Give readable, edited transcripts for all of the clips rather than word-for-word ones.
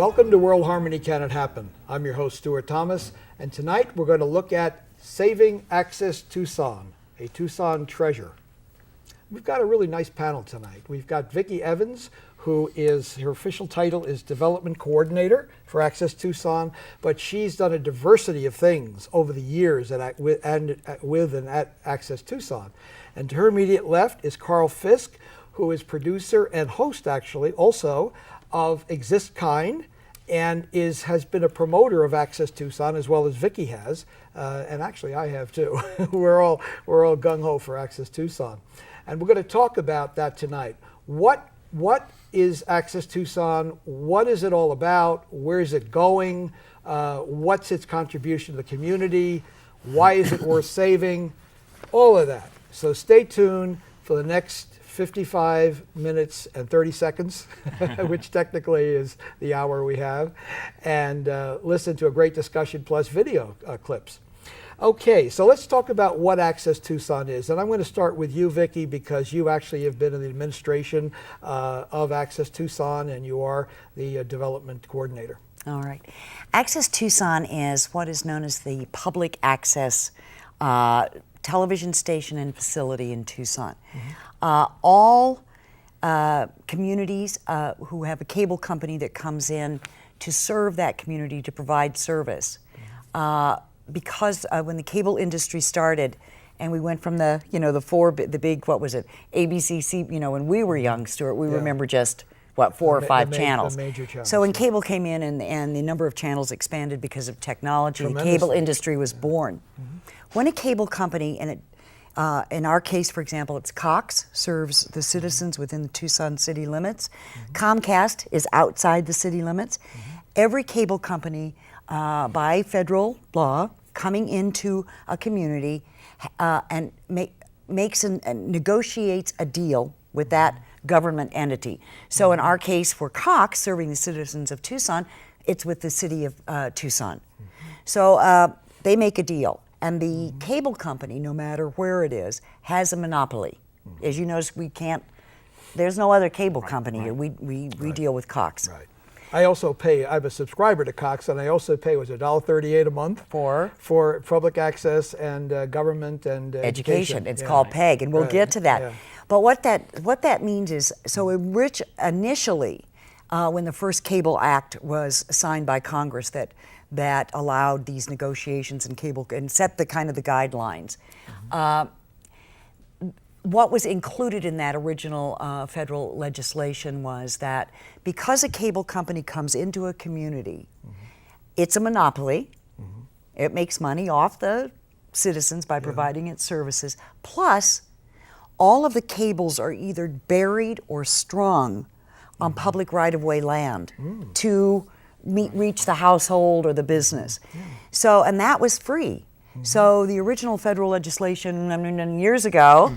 Welcome to World Harmony Can It Happen? I'm your host, Stuart Thomas, and tonight we're going to look at Saving Access Tucson, a Tucson treasure. We've got a really nice panel tonight. We've got Vicki Evans, who is, her official title is Development Coordinator for Access Tucson, but she's done a diversity of things over the years with and at Access Tucson. And to her immediate left is Carl Fisk, who is producer and host, actually, also of Exist Kind, and has been a promoter of Access Tucson, as well as Vicki has, and actually I have too. we're all gung-ho for Access Tucson. And we're going to talk about that tonight. What is Access Tucson? What is it all about? Where is it going? What's its contribution to the community? Why is it worth saving? All of that. So stay tuned for the next 55 minutes and 30 seconds, which technically is the hour we have, and listen to a great discussion plus video clips. Okay, so let's talk about what Access Tucson is. And I'm going to start with you, Vicki, because you actually have been in the administration of Access Tucson, and you are the development coordinator. All right. Access Tucson is what is known as the public access television station and facility in Tucson. Mm-hmm. All communities who have a cable company that comes in to serve that community, to provide service. Because when the cable industry started, and we went from the big, what was it, ABC, when we were young, Stuart, we remember just, what, four or five channels. The major channels. So when cable came in and the number of channels expanded because of technology, the cable industry was born. Mm-hmm. When a cable company, and in our case, for example, it's Cox, serves the citizens within the Tucson city limits. Mm-hmm. Comcast is outside the city limits. Mm-hmm. Every cable company, by federal law, coming into a community and makes and negotiates a deal with that government entity. So in our case, for Cox, serving the citizens of Tucson, it's with the city of Tucson. So they make a deal, and the cable company, no matter where it is, has a monopoly. As you notice, there's no other cable company. We deal with Cox. Right. I also pay, I'm a subscriber to Cox, and I also pay, was it $1.38 a month? For public access and government and education. It's called PEG, and we'll get to that. Yeah. But what that means is, so initially, when the first Cable Act was signed by Congress that allowed these negotiations in cable and set the kind of the guidelines, what was included in that original federal legislation was that because a cable company comes into a community, it's a monopoly. It makes money off the citizens by providing its services. Plus, all of the cables are either buried or strung on public right-of-way land to reach the household or the business. So, and that was free. So the original federal legislation, years ago,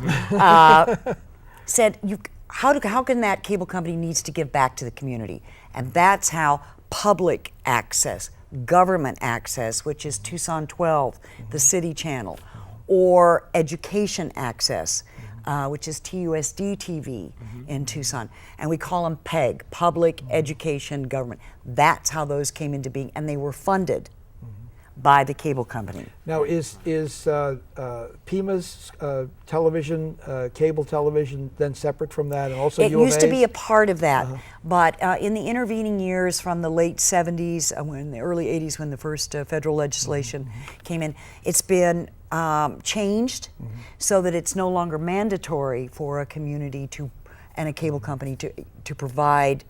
said, how can that cable company needs to give back to the community? And that's how public access, government access, which is Tucson 12, the city channel, or education access, which is TUSD TV in Tucson. And we call them PEG, Public Education Government. That's how those came into being, and they were funded by the cable company. Now, is Pima's television, cable television, then separate from that, and also It U of used to A's? be a part of that, but in the intervening years from the late 70s, in the early 80s when the first federal legislation came in, it's been changed so that it's no longer mandatory for a community and a cable company to provide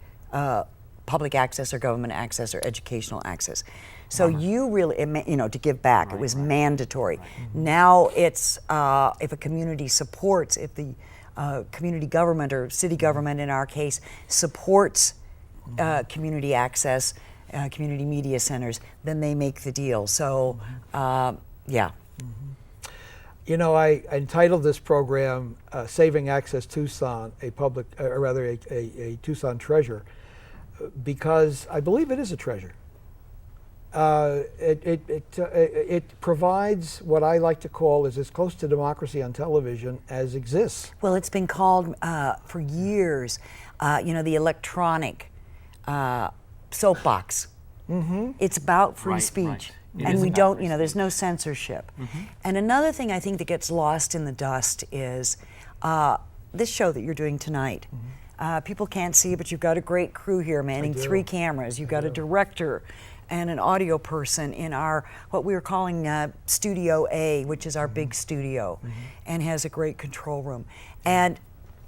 public access or government access or educational access. So you really, to give back, it was mandatory. Now it's, if a community supports, if the community government or city government in our case supports community access, community media centers, then they make the deal. So, yeah. I entitled this program Saving Access Tucson, a Tucson treasure, because I believe it is a treasure. It provides what I like to call is as close to democracy on television as exists. Well, it's been called for years, the electronic soapbox. It's about free Right, speech. right. It And is we about don't, free there's no censorship. And another thing I think that gets lost in the dust is this show that you're doing tonight. People can't see, but you've got a great crew here manning 3 cameras. You've got a director and an audio person in our, what we were calling Studio A, which is our big studio, and has a great control room. And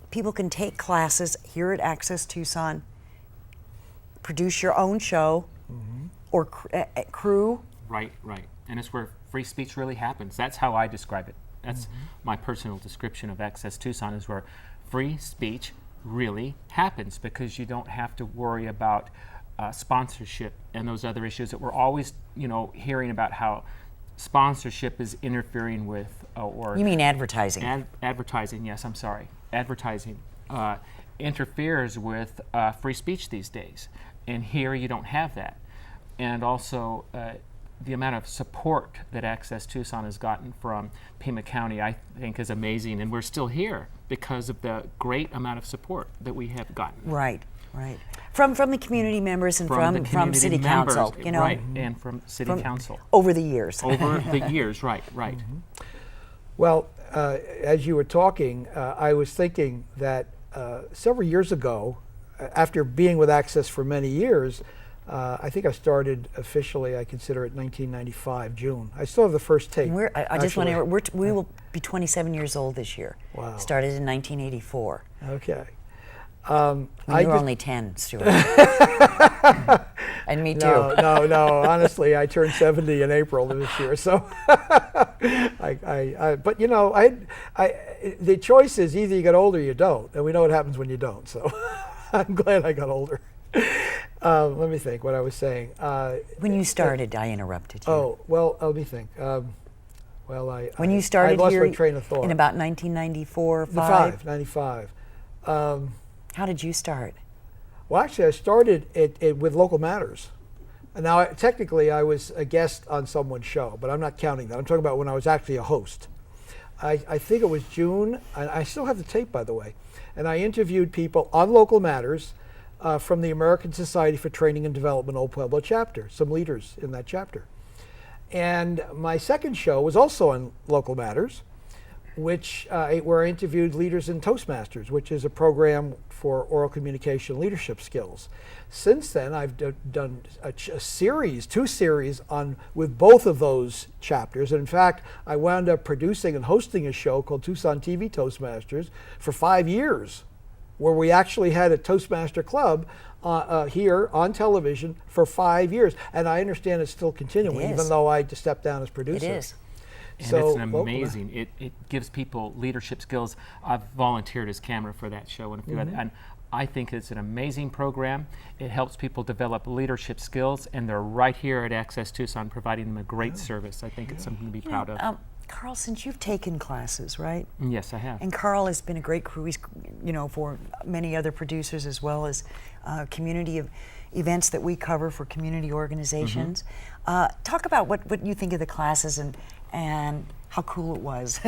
people can take classes here at Access Tucson, produce your own show, or crew. Right. And it's where free speech really happens. That's how I describe it. That's my personal description of Access Tucson, is where free speech really happens, because you don't have to worry about sponsorship and those other issues that we're always, hearing about, how sponsorship is interfering with, or You mean advertising? Advertising, yes, I'm sorry. Advertising interferes with free speech these days. And here you don't have that. And also, the amount of support that Access Tucson has gotten from Pima County, I think, is amazing. And we're still here because of the great amount of support that we have gotten. Right. From the community members and the from community city members, council, Right, and from city council. Over the years. Over the years, right. Well, as you were talking, I was thinking that several years ago, after being with Access for many years, I think I started officially, I consider it 1995, June. I still have the first tape. I just want to, we will be 27 years old this year. Wow. Started in 1984. Okay. When you were only 10, Stuart. And me too. No. Honestly, I turned 70 in April of this year. So, but the choice is either you get older or you don't, and we know what happens when you don't. So, I'm glad I got older. Let me think what I was saying. When you started, I interrupted you. Oh, well, let me think. When you started I lost here my train of thought. in about 1994, 5? 95. How did you start? Well, actually, I started it with Local Matters. And now, technically, I was a guest on someone's show, but I'm not counting that. I'm talking about when I was actually a host. I think it was June, and I still have the tape, by the way. And I interviewed people on Local Matters from the American Society for Training and Development Old Pueblo chapter, some leaders in that chapter. And my second show was also on Local Matters, where I interviewed leaders in Toastmasters, which is a program for oral communication leadership skills. Since then, I've done two series with both of those chapters. And in fact, I wound up producing and hosting a show called Tucson TV Toastmasters for 5 years, where we actually had a Toastmaster club here on television for 5 years. And I understand it's still continuing, even though I just stepped down as producer. It is. And it's an amazing, it gives people leadership skills. I've volunteered as camera for that show and a few other, and I think it's an amazing program. It helps people develop leadership skills, and they're right here at Access Tucson providing them a great service. I think it's something to be proud of. Carl, since you've taken classes, right? Yes, I have. And Carl has been a great crew. He's, for many other producers, as well as community events that we cover for community organizations. Talk about what you think of the classes and how cool it was.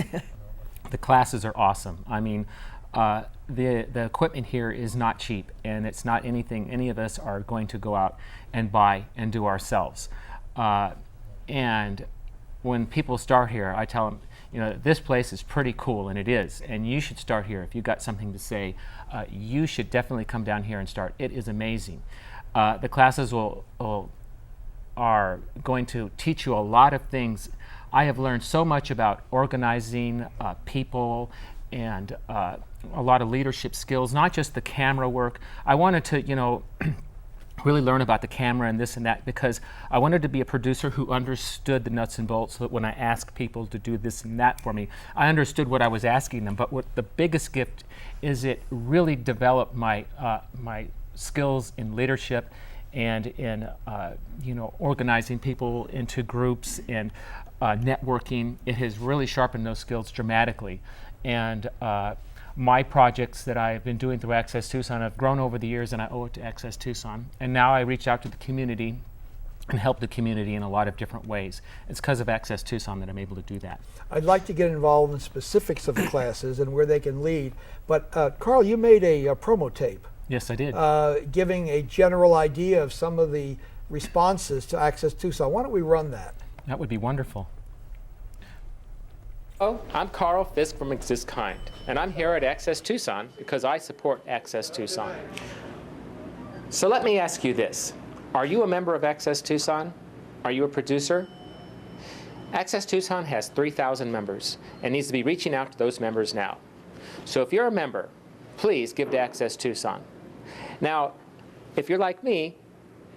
The classes are awesome. I mean, the equipment here is not cheap, and it's not anything any of us are going to go out and buy and do ourselves. And when people start here, I tell them, this place is pretty cool, and it is, and you should start here. If you've got something to say, you should definitely come down here and start. It is amazing. The classes are going to teach you a lot of things. I have learned so much about organizing people and a lot of leadership skills, not just the camera work. I wanted to, really learn about the camera and this and that, because I wanted to be a producer who understood the nuts and bolts, so that when I asked people to do this and that for me, I understood what I was asking them. But what the biggest gift is, it really developed my skills in leadership and in organizing people into groups and networking. It has really sharpened those skills dramatically. And my projects that I've been doing through Access Tucson have grown over the years, and I owe it to Access Tucson. And now I reach out to the community and help the community in a lot of different ways. It's because of Access Tucson that I'm able to do that. I'd like to get involved in specifics of the classes and where they can lead. But Carl, you made a promo tape. Yes, I did. giving a general idea of some of the responses to Access Tucson. Why don't we run that? That would be wonderful. Hello, I'm Carl Fisk from Exist Kind, and I'm here at Access Tucson because I support Access Tucson. So let me ask you this. Are you a member of Access Tucson? Are you a producer? Access Tucson has 3,000 members and needs to be reaching out to those members now. So if you're a member, please give to Access Tucson. Now, if you're like me,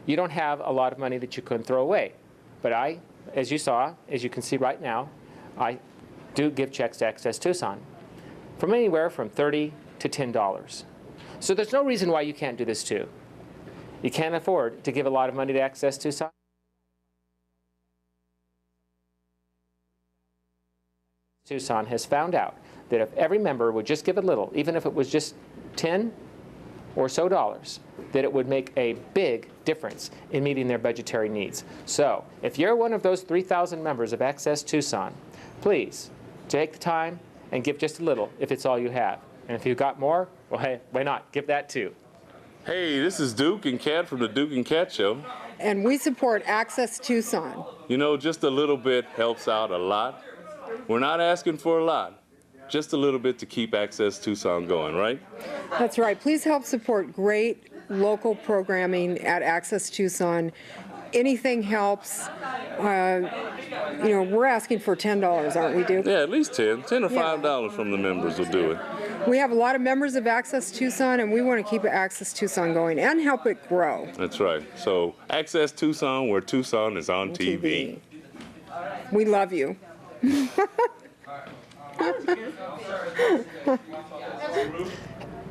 you don't have a lot of money that you couldn't throw away. But I, as you can see right now, I do give checks to Access Tucson from anywhere from $30 to $10. So there's no reason why you can't do this too. You can't afford to give a lot of money to Access Tucson. Tucson has found out that if every member would just give a little, even if it was just 10 or so dollars, that it would make a big difference in meeting their budgetary needs. So if you're one of those 3,000 members of Access Tucson, please take the time and give just a little if it's all you have. And if you've got more, well, hey, why not? Give that too. Hey, this is Duke and Kat from the Duke and Kat Show. And we support Access Tucson. You know, just a little bit helps out a lot. We're not asking for a lot, just a little bit to keep Access Tucson going, right? That's right. Please help support great local programming at Access Tucson. Anything helps. You know, we're asking for $10, aren't we, Duke? Yeah, at least 10 or $5 from the members will do it. We have a lot of members of Access Tucson, and we want to keep Access Tucson going and help it grow. That's right. So Access Tucson, where Tucson is on TV. We love you.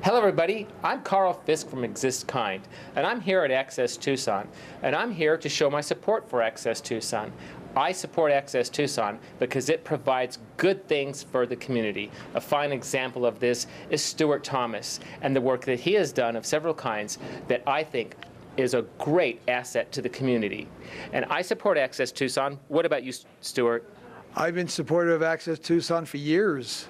Hello everybody, I'm Carl Fisk from Exist Kind, and I'm here at Access Tucson, and I'm here to show my support for Access Tucson. I support Access Tucson because it provides good things for the community. A fine example of this is Stuart Thomas and the work that he has done of several kinds that I think is a great asset to the community. And I support Access Tucson. What about you, Stuart? I've been supportive of Access Tucson for years.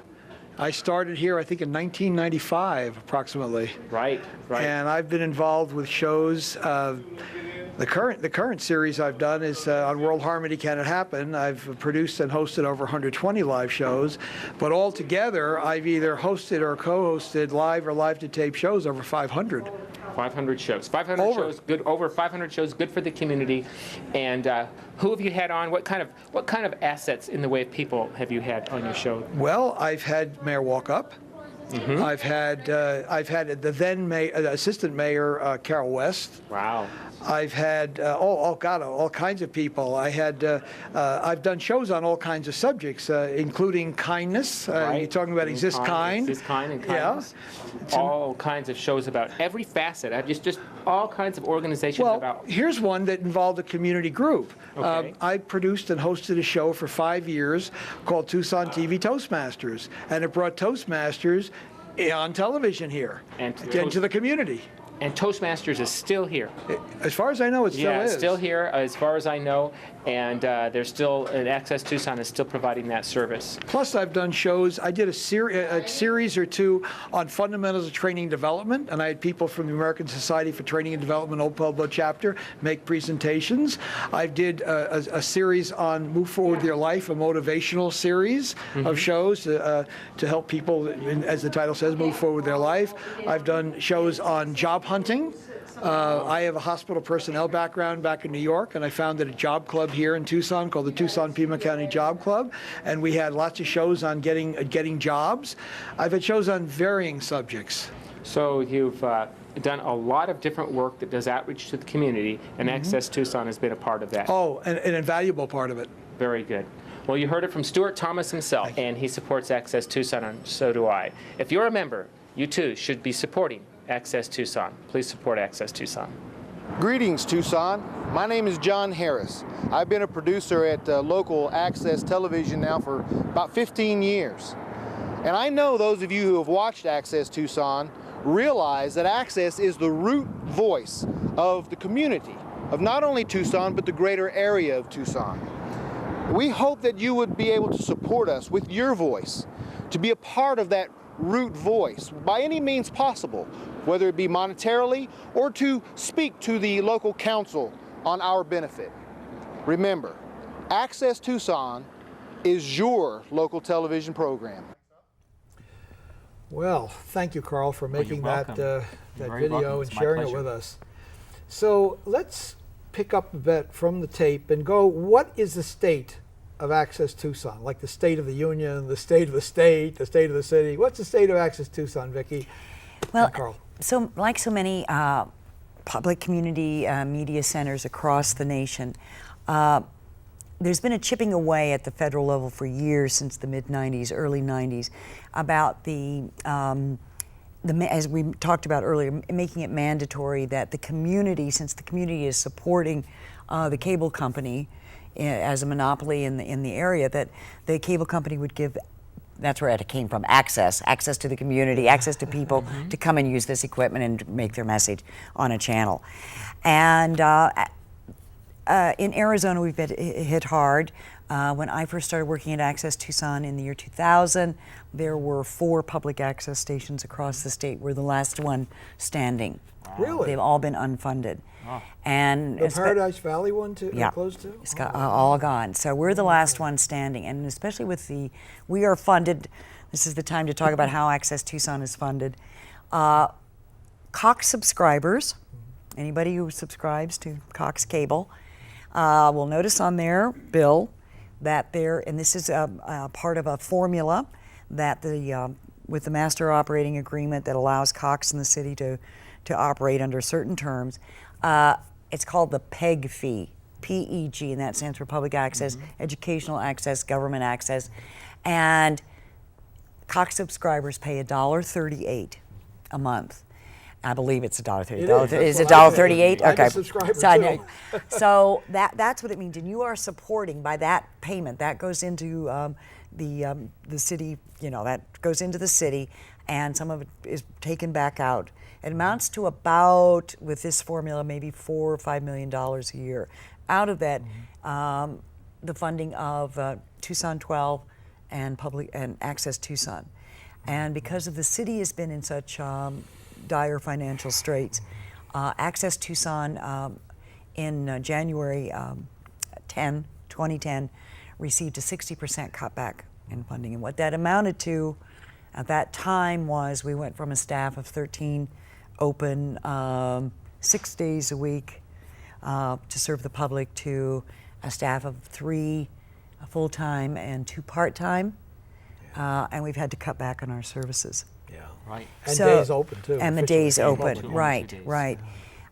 I started here, I think, in 1995, approximately. Right. And I've been involved with shows. The current series I've done is on World Harmony Can It Happen. I've produced and hosted over 120 live shows, but altogether I've either hosted or co-hosted live or live-to-tape shows over 500. 500 shows. 500 shows, good. Over 500 shows, good for the community. And who have you had on? What kind of assets in the way of people have you had on your show? Well, I've had Mayor Walkup. Mm-hmm. I've had the then assistant mayor Carol West. Wow. I've had all kinds of people. I've done shows on all kinds of subjects, including kindness. Right. You're talking about Exist Kind. Exist Kind and kindness. Yeah. All kinds of shows about every facet. I've just all kinds of organizations about. Here's one that involved a community group. Okay. I produced and hosted a show for 5 years called Tucson TV Toastmasters, and it brought Toastmasters on television here and to the community. And Toastmasters is still here. As far as I know, it still is. Yeah, it's still here, as far as I know, and there's still, Access Tucson is still providing that service. Plus, I've done shows. I did a series or two on fundamentals of training and development, and I had people from the American Society for Training and Development Old Pueblo chapter make presentations. I did a series on Move Forward With Your Life, a motivational series of shows to help people, as the title says, move forward with their life. I've done shows on job hunting. I have a hospital personnel background back in New York, and I founded a job club here in Tucson called the Tucson Pima County Job Club, and we had lots of shows on getting jobs. I've had shows on varying subjects. So you've done a lot of different work that does outreach to the community, and Access Tucson has been a part of that. Oh, an invaluable part of it. Very good. Well, you heard it from Stuart Thomas himself, and he supports Access Tucson, and so do I. If you're a member, you too should be supporting Access Tucson. Please support Access Tucson. Greetings, Tucson. My name is John Harris. I've been a producer at local Access Television now for about 15 years. And I know those of you who have watched Access Tucson realize that Access is the root voice of the community of not only Tucson, but the greater area of Tucson. We hope that you would be able to support us with your voice, to be a part of that root voice by any means possible, whether it be monetarily or to speak to the local council on our benefit. Remember, Access Tucson is your local television program. Well, thank you, Carl, for making that welcome. that You're very video welcome. and It's my sharing it pleasure. with us. So let's pick up a bit from the tape and go, what is the state of Access Tucson? Like the state of the union, the state of the state, the state of the city. What's the state of Access Tucson, Vicki Well, and Carl? so like so many public community media centers across the nation, there's been a chipping away at the federal level for years, since the mid-90s, early 90s, about as we talked about earlier, making it mandatory that the community, since the community is supporting the cable company as a monopoly in the area, that the cable company would give, that's where it came from, access to the community, access to people to come and use this equipment and make their message on a channel. And in Arizona, we've been hit hard. When I first started working at Access Tucson in the year 2000, there were 4 public access stations across the state. We're the last one standing. Really? They've all been unfunded. And The Paradise Valley one too? yeah, Closed too? it's got all gone. So we're the last one standing, and especially with we are funded. This is the time to talk about how Access Tucson is funded. Cox subscribers, anybody who subscribes to Cox Cable, will notice on their bill that and this is part of a formula that with the master operating agreement that allows Cox and the city to operate under certain terms. It's called the PEG fee, PEG, and that stands for public access, educational access, government access. And Cox subscribers pay $1.38 a month. I believe it's $1.30. Is it $1.38? I'm a Okay. subscriber So, too. so that's what it means, and you are supporting by that payment. That goes into the city. That goes into the city, and some of it is taken back out. It amounts to about, with this formula, maybe $4 or $5 million a year. Out of that, the funding of Tucson 12 and Access Tucson, and because of the city has been in such dire financial straits, Access Tucson in January 2010 received a 60% cutback in funding, and what that amounted to at that time was we went from a staff of 13 open 6 days a week to serve the public to a staff of 3 full-time and 2 part-time, and we've had to cut back on our services. Yeah. Right. And So- days open too. And the officially. days open, Two right, days. right.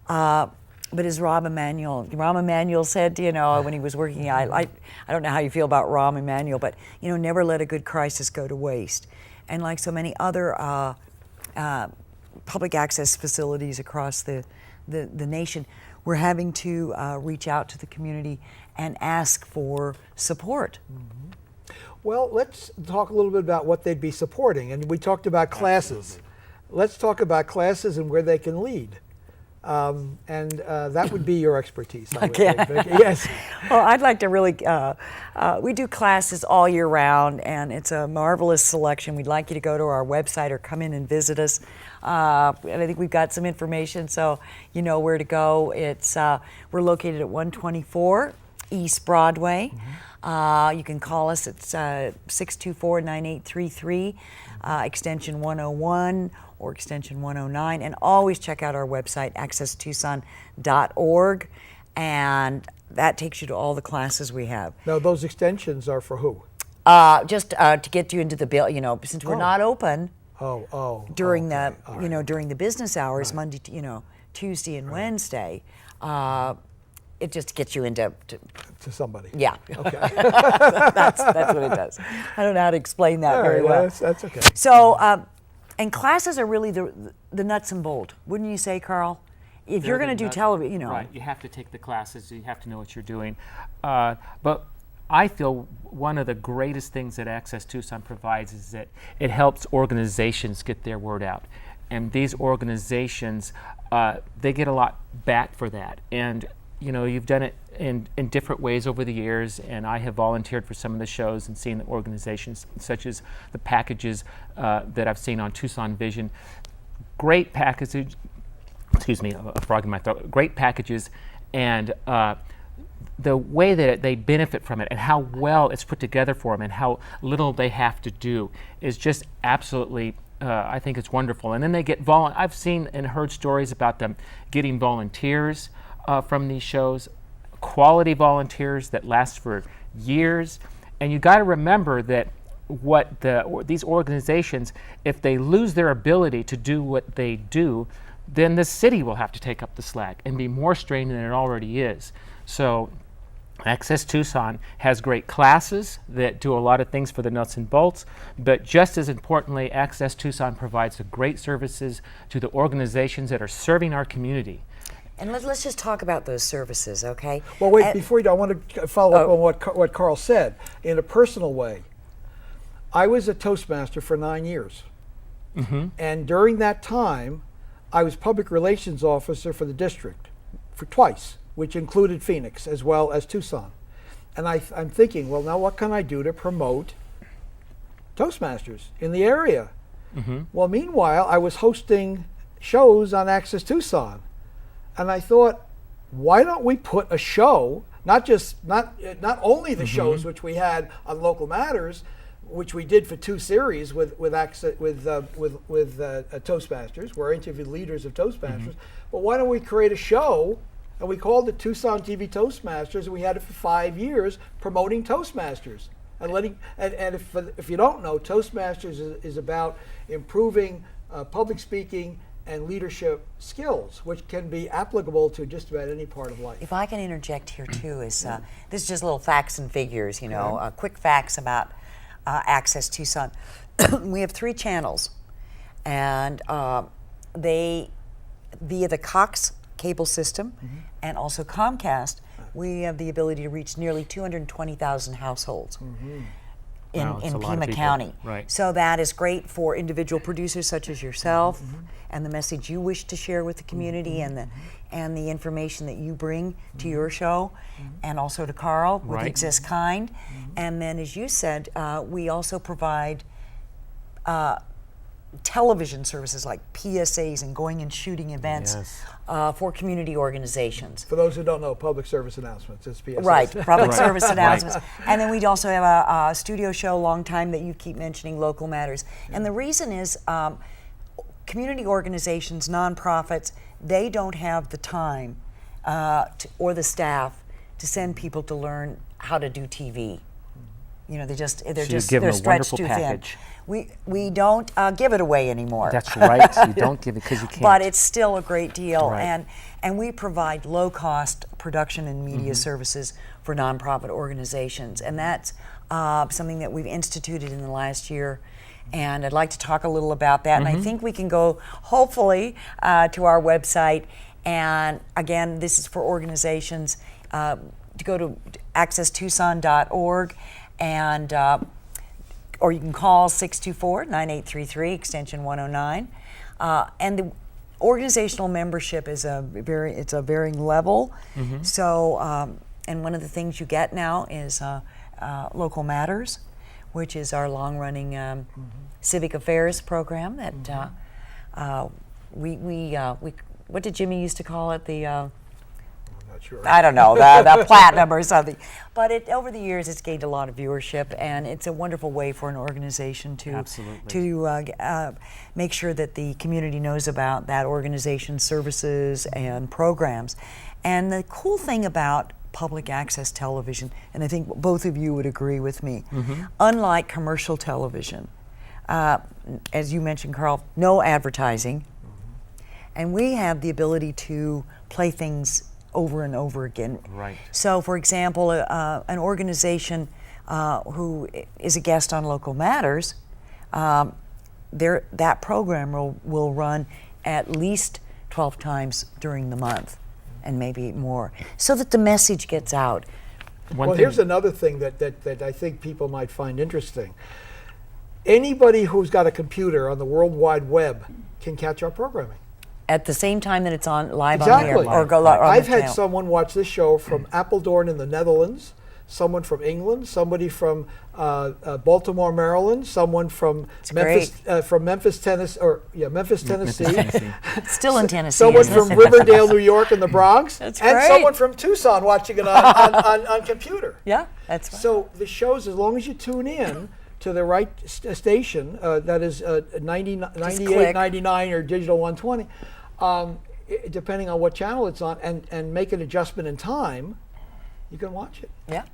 But as Rahm Emanuel said, when he was working, I don't know how you feel about Rahm Emanuel, but never let a good crisis go to waste. And like so many other public access facilities across the nation, we're having to reach out to the community and ask for support. Well, let's talk a little bit about what they'd be supporting. And we talked about classes. Let's talk about classes and where they can lead. And that would be your expertise, I would Okay. think, Vicki. Yes. Well, I'd like to really, we do classes all year round, and it's a marvelous selection. We'd like you to go to our website or come in and visit us. And I think we've got some information, so you know where to go. We're located at 124 East Broadway. You can call us at 624-9833, extension 101 or extension 109, and always check out our website, accesstucson.org, and that takes you to all the classes we have. Now, those extensions are for who? Just to get you into the bill, since we're not open during okay. during the business hours, Monday, Tuesday and Wednesday. It just gets you into To somebody. yeah. Okay. that's what it does. I don't know how to explain that All very right, well. that's okay. So, and classes are really the nuts and bolts, wouldn't you say, Carl? If you're going to do television, Right, you have to take the classes, you have to know what you're doing. But I feel one of the greatest things that Access Tucson provides is that it helps organizations get their word out. And these organizations, they get a lot back for that. And you've done it in different ways over the years, and I have volunteered for some of the shows and seen the organizations, such as the packages that I've seen on Tucson Vision. Great packages, excuse me, a frog in my throat. Great packages, and the way that they benefit from it and how well it's put together for them and how little they have to do is just absolutely, I think it's wonderful. And then they get I've seen and heard stories about them getting volunteers from these shows, quality volunteers that last for years. And you got to remember that these organizations, if they lose their ability to do what they do, then the city will have to take up the slack and be more strained than it already is. So Access Tucson has great classes that do a lot of things for the nuts and bolts, but just as importantly, Access Tucson provides the great services to the organizations that are serving our community. And let's just talk about those services, okay? Well, wait, before you do, I want to follow up on what Carl said. In a personal way, I was a Toastmaster for 9 years. And during that time, I was public relations officer for the district for twice, which included Phoenix as well as Tucson. And I'm thinking, well, now what can I do to promote Toastmasters in the area? Well, meanwhile, I was hosting shows on Access Tucson. And I thought, why don't we put a show, not only the shows which we had on Local Matters, which we did for 2 series with Toastmasters, where I interviewed leaders of Toastmasters, but why don't we create a show, and we called it Tucson TV Toastmasters, and we had it for 5 years promoting Toastmasters. And if you don't know, Toastmasters is about improving public speaking and leadership skills, which can be applicable to just about any part of life. If I can interject here too, this is just little facts and figures, quick facts about Access Tucson. We have 3 channels, and they, via the Cox cable system and also Comcast, we have the ability to reach nearly 220,000 households. Wow, in Pima County. Right. So that is great for individual producers such as yourself and the message you wish to share with the community and the information that you bring to your show and also to Carl with Exist Kind. And then, as you said, we also provide television services like PSAs and going and shooting events for community organizations. For those who don't know, public service announcements, it's PSAs. Right, public service announcements. And then we'd also have a studio show, long time, that you keep mentioning, Local Matters. And the reason is community organizations, nonprofits, they don't have the time or the staff to send people to learn how to do TV. They're stretched too thin. We don't give it away anymore. That's right. You don't give it because you can't. But it's still a great deal, Right. and we provide low-cost production and media services for nonprofit organizations, and that's something that we've instituted in the last year. And I'd like to talk a little about that. And I think we can go, hopefully, to our website. And again, this is for organizations to go to accesstucson.org. And or you can call 624-9833, extension 109. And the organizational membership is it's a varying level. So, and one of the things you get now is Local Matters, which is our long-running civic affairs program that we what did Jimmy used to call it? Sure. I don't know, the platinum or something. But over the years, it's gained a lot of viewership, and it's a wonderful way for an organization to make sure that the community knows about that organization's services and programs. And the cool thing about public access television, and I think both of you would agree with me, unlike commercial television, as you mentioned, Carl, no advertising, and we have the ability to play things over and over again. Right. So, for example, an organization who is a guest on Local Matters, that program will run at least 12 times during the month, and maybe more, so that the message gets out. Well, here's another thing that I think people might find interesting. Anybody who's got a computer on the World Wide Web can catch our programming. at the same time that it's on live Exactly. on the air or go on I've the had channel. someone watch this show from Apeldoorn in the Netherlands, someone from England, somebody from Baltimore, Maryland, someone from Memphis, Tennessee. Still in Tennessee. Someone isn't from it? Riverdale, New York, and the Bronx, That's and great. someone from Tucson watching it on computer. Yeah, that's fine. So the shows, as long as you tune in to the right station, that is 98, click. 99, or digital 120, depending on what channel it's on, and make an adjustment in time, you can watch it. Yeah.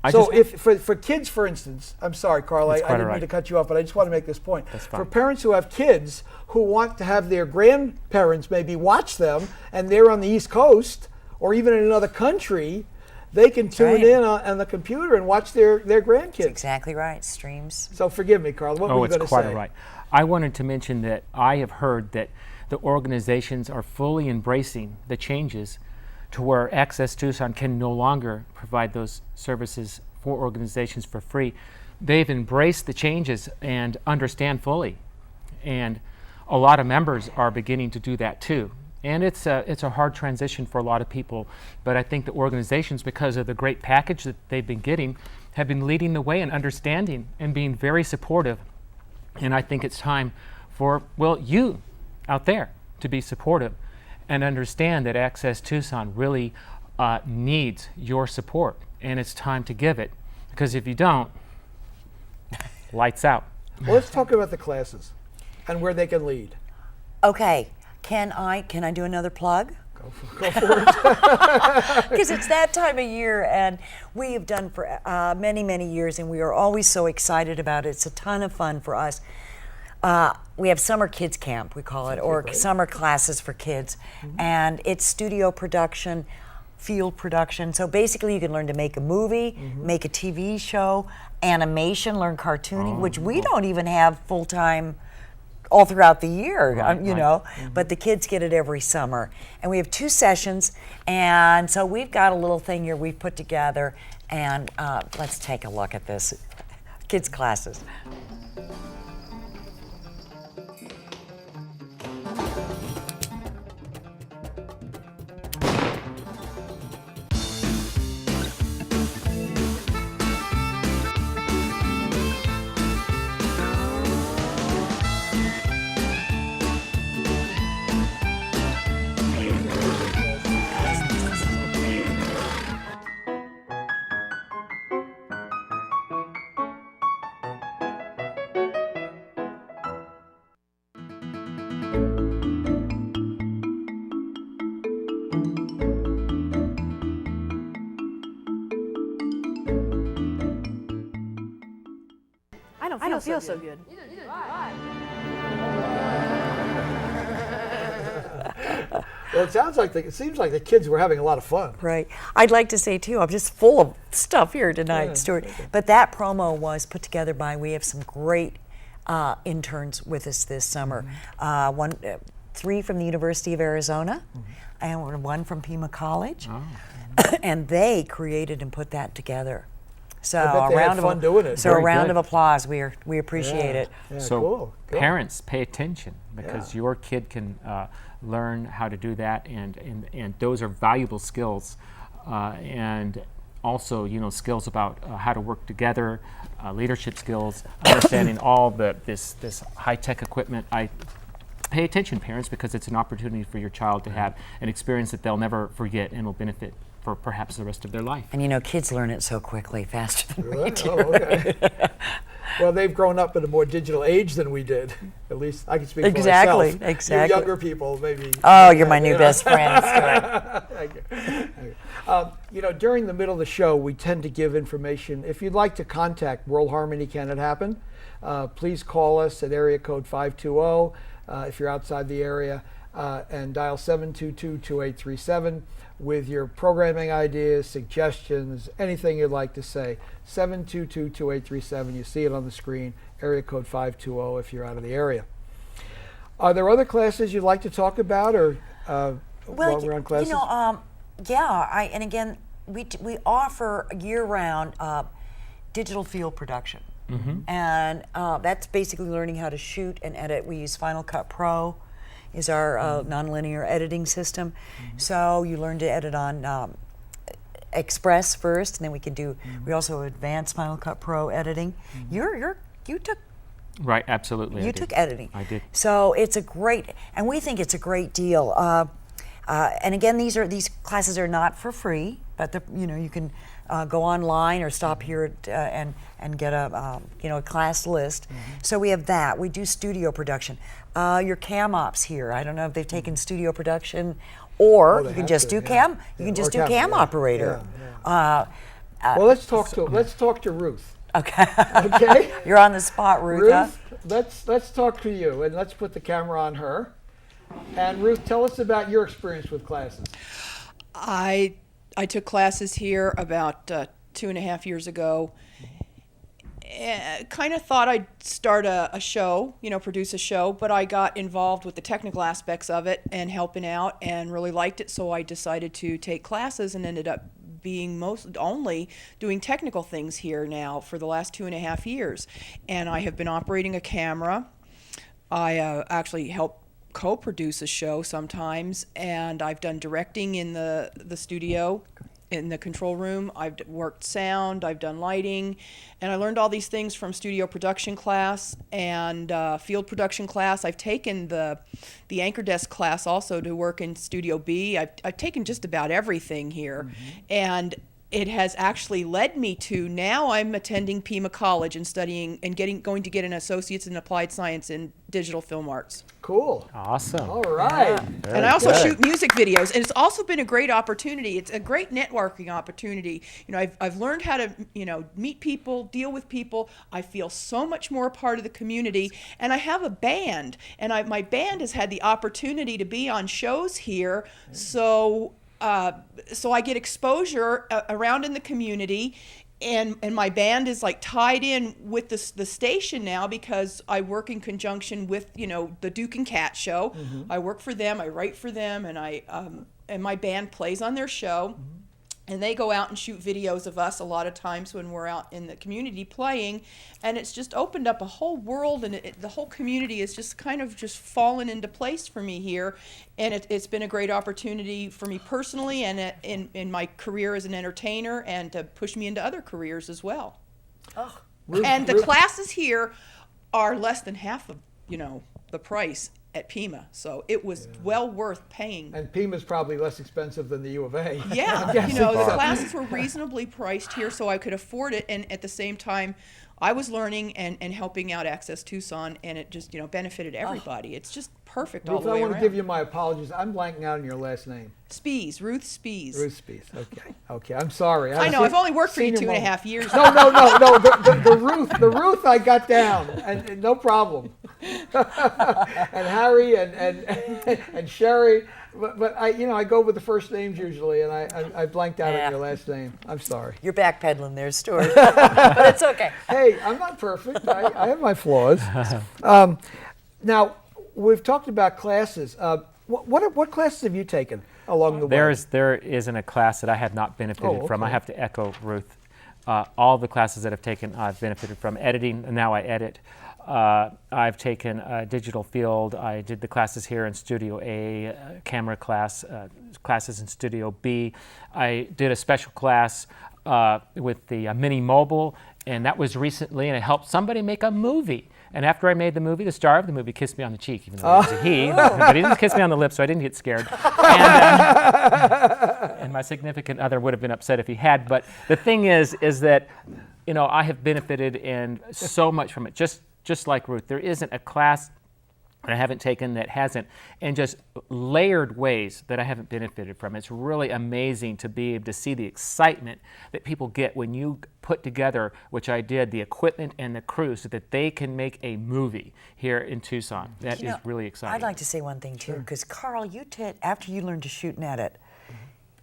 So if for kids, for instance, I'm sorry, Carl, I That's quite didn't all mean to right. cut you off, but I just want to make this point. That's For fine. parents who have kids who want to have their grandparents maybe watch them, and they're on the East Coast or even in another country, they can tune right. in on the computer and watch their grandkids. That's exactly right. Streams. So forgive me, Carl. What were you it's going to quite say? all right. I wanted to mention that I have heard that the organizations are fully embracing the changes to where Access Tucson can no longer provide those services for organizations for free. They've embraced the changes and understand fully. And a lot of members are beginning to do that too. And it's a hard transition for a lot of people, but I think the organizations, because of the great package that they've been getting, have been leading the way in understanding and being very supportive. And I think it's time for, well, you out there to be supportive and understand that Access Tucson really needs your support, and it's time to give it, because if you don't, lights out. Well, let's talk about the classes and where they can lead. Okay. Can I do another plug? Go for it. Because it's that time of year, and we have done for many, many years, and we are always so excited about it. It's a ton of fun for us. We have summer kids camp, we call it, or summer classes for kids, and it's studio production, field production. So basically, you can learn to make a movie, make a TV show, animation, learn cartooning, which we don't even have full time all throughout the year, you know, but the kids get it every summer. And we have 2 sessions, and so we've got a little thing here we've put together, and let's take a look at this. Kids classes. I don't feel so good. Well, it seems like the kids were having a lot of fun. Right. I'd like to say too, I'm just full of stuff here tonight, Stuart. But that promo was put together by, we have some great interns with us this summer. 3 from the University of Arizona, and 1 from Pima College. And they created and put that together. So I bet they had fun doing it. So Very a round good. of applause. we appreciate it. Yeah, So cool. parents, pay attention, because your kid can learn how to do that, and those are valuable skills, and also skills about how to work together, leadership skills, understanding all this high-tech equipment. Pay attention, parents, because it's an opportunity for your child to have an experience that they'll never forget and will benefit for perhaps the rest of their life. And kids learn it so quickly, faster than we Really? do. Oh, okay. Well, they've grown up in a more digital age than we did. At least I can speak for myself. Exactly. You younger people, maybe. Oh, you're my new best friend, Stuart. Thank you. During the middle of the show, we tend to give information. If you'd like to contact World Harmony Can It Happen, please call us at area code 520 if you're outside the area, and dial 722-2837 with your programming ideas, suggestions, anything you'd like to say. 722-2837. You see it on the screen, area code 520 if you're out of the area. Are there other classes you'd like to talk about, or while we're on classes? And again, we offer year-round digital field production. And that's basically learning how to shoot and edit. We use Final Cut Pro. is our nonlinear editing system. So you learn to edit on Express first, and then we can do. We also have advanced Final Cut Pro editing. You took. Right, absolutely. You took editing. I did. So it's a great, and we think it's a great deal. And again, these classes are not for free, but you can go online or stop here and get a class list. So we have that. We do studio production. Your cam ops here. I don't know if they've taken studio production, or you can just do cam. You can just do cam operator. Well, let's talk to Ruth. Okay. Okay. You're on the spot, Ruth. Huh? Let's talk to you, and let's put the camera on her. And Ruth, tell us about your experience with classes. I took classes here about 2.5 years ago. Kind of thought I'd start a show, produce a show, but I got involved with the technical aspects of it and helping out and really liked it, so I decided to take classes and ended up being only doing technical things here now for the last 2.5 years. And I have been operating a camera. I actually help co-produce a show sometimes, and I've done directing in the studio, in the control room. I've worked sound, I've done lighting, and I learned all these things from studio production class and field production class. I've taken the anchor desk class also to work in Studio B. I've taken just about everything here, and it has actually led me to now I'm attending Pima College and studying and going to get an associate's in applied science in digital film arts. Cool. Awesome. All right. And I also shoot music videos, and it's also been a great opportunity. It's a great networking opportunity. I've learned how to, meet people, deal with people. I feel so much more a part of the community, and I have a band, and my band has had the opportunity to be on shows here, so I get exposure around in the community, and my band is like tied in with the station now because I work in conjunction with the Duke and Cat show. I work for them, I write for them, and and my band plays on their show. And they go out and shoot videos of us a lot of times when we're out in the community playing, and it's just opened up a whole world, and the whole community is just kind of just fallen into place for me here, and it's been a great opportunity for me personally and in my career as an entertainer, and to push me into other careers as well. And the classes here are less than half of the price at Pima, so it was well worth paying. And Pima's probably less expensive than the U of A. Yeah, the classes were reasonably priced here, so I could afford it, and at the same time, I was learning and helping out Access Tucson, and it just benefited everybody. It's just perfect all Ruth, the way I want around. to give you my apologies. I'm blanking out on your last name. Spies, Ruth Spies. Ruth Spies. Okay. I'm sorry. I know. I've only worked for you 2.5 years. No. The Ruth I got down, and no problem. And Harry and Sherry, but I go with the first names usually, and I blanked out on your last name. I'm sorry. You're backpedaling there, Stuart, but it's okay. Hey, I'm not perfect. I have my flaws. Now, we've talked about classes. What classes have you taken along the way? There isn't a class that I have not benefited from. I have to echo Ruth. All the classes that I've taken, I've benefited from. Editing, and now I edit. I've taken digital field. I did the classes here in Studio A, camera class, classes in Studio B. I did a special class with the Mini Mobile, and that was recently, and it helped somebody make a movie. And after I made the movie, the star of the movie kissed me on the cheek, even though it was a he, but he didn't kiss me on the lips, so I didn't get scared. And my significant other would have been upset if he had. But the thing is that, I have benefited in so much from it. Just like Ruth, there isn't a class that I haven't taken that hasn't, in just layered ways that I haven't benefited from. It's really amazing to be able to see the excitement that people get when you put together, which I did, the equipment and the crew so that they can make a movie here in Tucson. That is really exciting. I'd like to say one thing too, because Carl, you did, after you learned to shoot and edit,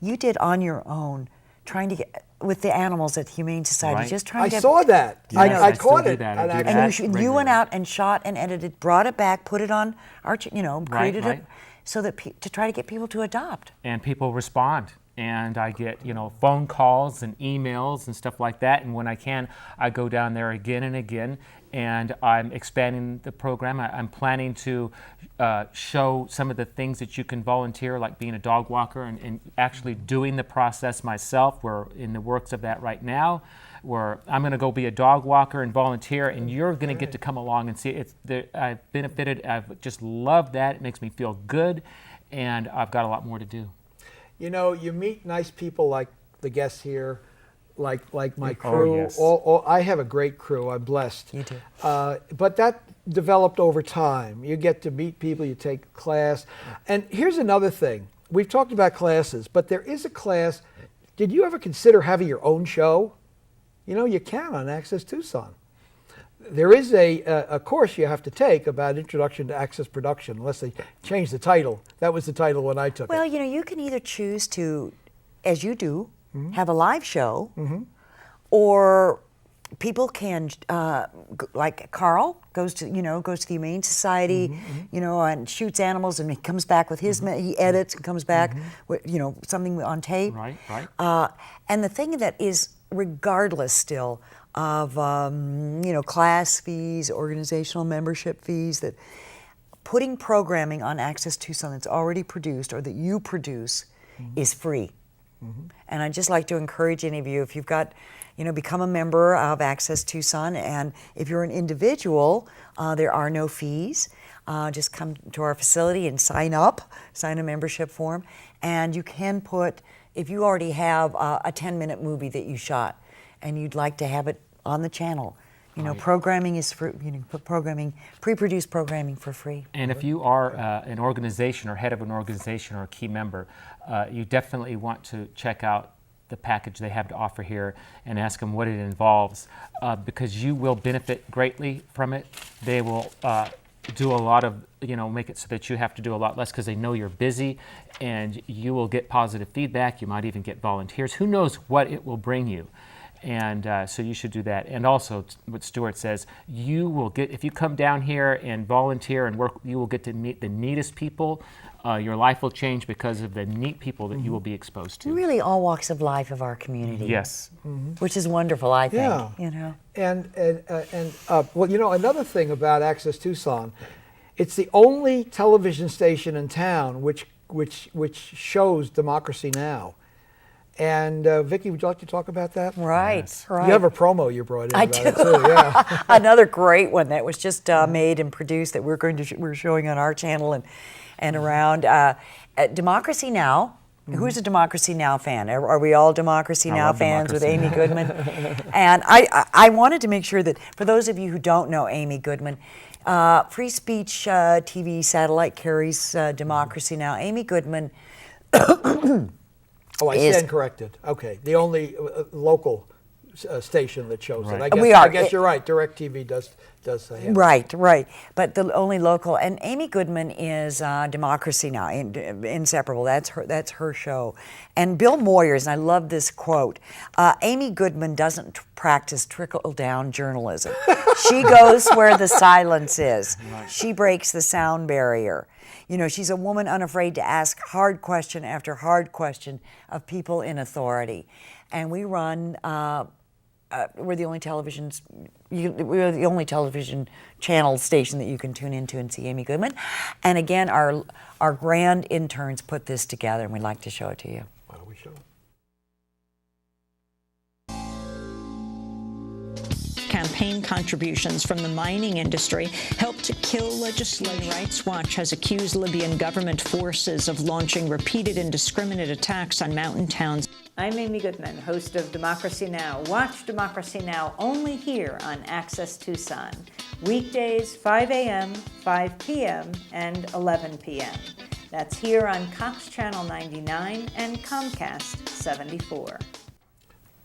you did on your own, trying to get with the animals at the Humane Society, just trying to I saw that. Yes, I still caught do it. that. I do And that. And you went out and shot and edited, brought it back, put it on created right. it so that to try to get people to adopt. And people respond. and I get, phone calls and emails and stuff like that. And when I can, I go down there again and again, and I'm expanding the program. I'm planning to show some of the things that you can volunteer, like being a dog walker and actually doing the process myself. We're in the works of that right now, where I'm going to go be a dog walker and volunteer, and you're going to get to come along and see it. I've benefited. I've just loved that. It makes me feel good, and I've got a lot more to do. You meet nice people like the guests here, like my crew. yes. I have a great crew. I'm blessed. You do. But that developed over time. You get to meet people, you take a class. And here's another thing. We've talked about classes, but there is a class. Did you ever consider having your own show? You can on Access Tucson. There is a course you have to take about Introduction to Access Production, unless they change the title. That was the title when I took Well, it. you can either choose to, as you do, have a live show, or people can, like Carl goes to the Humane Society, and shoots animals, and he comes back with his, he edits and comes back with, something on tape. Right. And the thing that is, regardless still of, class fees, organizational membership fees, that putting programming on Access Tucson that's already produced or that you produce is free. And I'd just like to encourage any of you, if you've got, become a member of Access Tucson, and if you're an individual, there are no fees. Just come to our facility and sign a membership form, and you can put, if you already have a 10-minute movie that you shot and you'd like to have it on the channel, programming is for, put pre-produced programming for free. And if you are an organization or head of an organization or a key member, you definitely want to check out the package they have to offer here and ask them what it involves, because you will benefit greatly from it. They will do a lot of, make it so that you have to do a lot less because they know you're busy, and you will get positive feedback. You might even get volunteers. Who knows what it will bring you? And so you should do that. And also, what Stuart says, you will get, if you come down here and volunteer and work, you will get to meet the neatest people. Your life will change because of the neat people that you will be exposed to. Really, all walks of life of our community. Yes. Which is wonderful, I think. Yeah. And another thing about Access Tucson, it's the only television station in town which shows Democracy Now! And Vicki, would you like to talk about that? Right. You have a promo you brought in I about do. it too, yeah. Another great one that was just made and produced that we're showing on our channel and around. Democracy Now! Who's a Democracy Now! Fan? Are we all Democracy Now! Fans with Amy Goodman? And I wanted to make sure that for those of you who don't know Amy Goodman, Free Speech TV satellite carries Democracy Now! Amy Goodman. Oh, I stand corrected. Okay, the only local station that shows it. I guess you're right. DirecTV does have it. Right. But the only local, and Amy Goodman is Democracy Now! Inseparable. That's her show. And Bill Moyers, and I love this quote. Amy Goodman doesn't practice trickle-down journalism. She goes where the silence is. She breaks the sound barrier. She's a woman unafraid to ask hard question after hard question of people in authority. And we run, we're the only television channel station that you can tune into and see Amy Goodman. And again, our grand interns put this together, and we'd like to show it to you. Why don't we show it? Campaign contributions from the mining industry helped to kill legislation. Rights Watch has accused Libyan government forces of launching repeated indiscriminate attacks on mountain towns. I'm Amy Goodman, host of Democracy Now! Watch Democracy Now! Only here on Access Tucson. Weekdays, 5 a.m., 5 p.m., and 11 p.m. That's here on Cox Channel 99 and Comcast 74.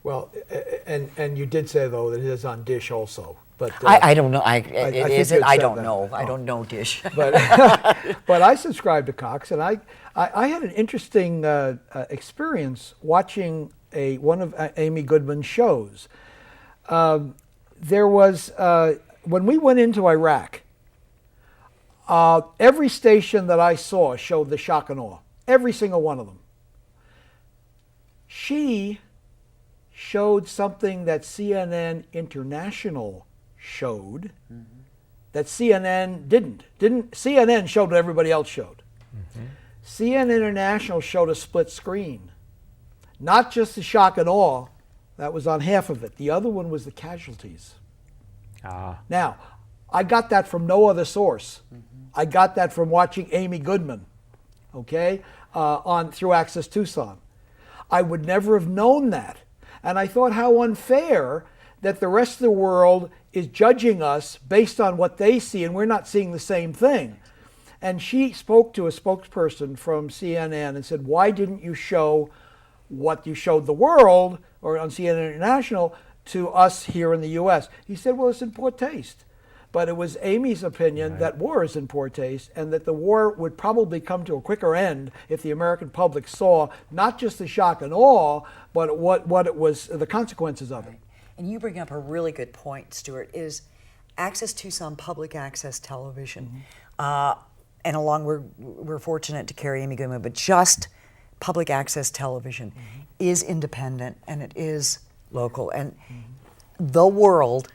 Well, and you did say, though, that it is on Dish also. But I don't know. I don't know. I don't know Dish. But I subscribe to Cox, and I had an interesting experience watching one of Amy Goodman's shows. There was when we went into Iraq, every station that I saw showed the shock and awe. Every single one of them. she showed something that CNN International showed that CNN didn't. CNN showed what everybody else showed. CNN International showed a split screen. Not just the shock and awe, that was on half of it. The other one was the casualties. Now, I got that from no other source. I got that from watching Amy Goodman, okay, through Access Tucson. I would never have known that. And I thought how unfair that the rest of the world is judging us based on what they see, and we're not seeing the same thing. And she spoke to a spokesperson from CNN and said, why didn't you show what you showed the world, or on CNN International, to us here in the U.S.? He said, well, it's in poor taste. But it was Amy's opinion that war is in poor taste, and that the war would probably come to a quicker end if the American public saw not just the shock and awe, but what it was, the consequences of it. And you bring up a really good point, Stuart, is Access Tucson public access television. And along, we're fortunate to carry Amy Goodman, but just public access television is independent and it is local. And the world,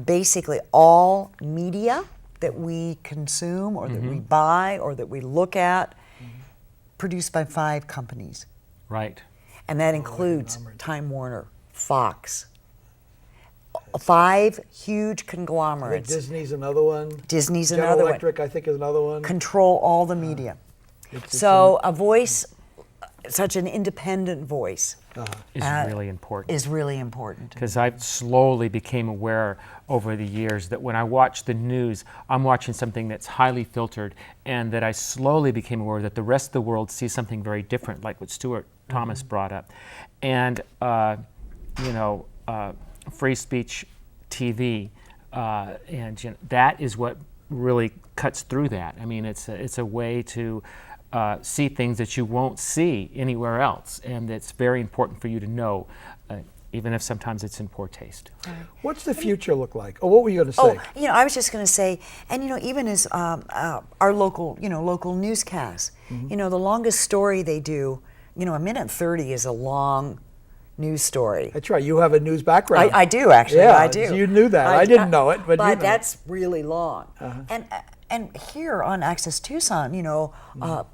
basically all media that we consume or that we buy or that we look at, produced by 5 companies. Right. And that includes Time Warner, Fox, 5 huge conglomerates. Disney's another one. Disney's General another Electric, I think, is another one. Control all the media. So a voice, such an independent voice, Is really important. is really important. Because I slowly became aware over the years that when I watch the news, I'm watching something that's highly filtered, and that I slowly became aware that the rest of the world sees something very different, like what Stuart Thomas brought up. And, free speech TV, and that is what really cuts through that. I mean, it's a way to see things that you won't see anywhere else, and it's very important for you to know, even if sometimes it's in poor taste. What's the future look like? Oh, what were you going to say? I was just going to say, and even as our local newscasts, the longest story they do, a minute 30 is a long news story. That's right. You have a news background. I do, actually. Yeah, I do. So you knew that. I didn't know it, but you know. That's really long. And here on Access Tucson,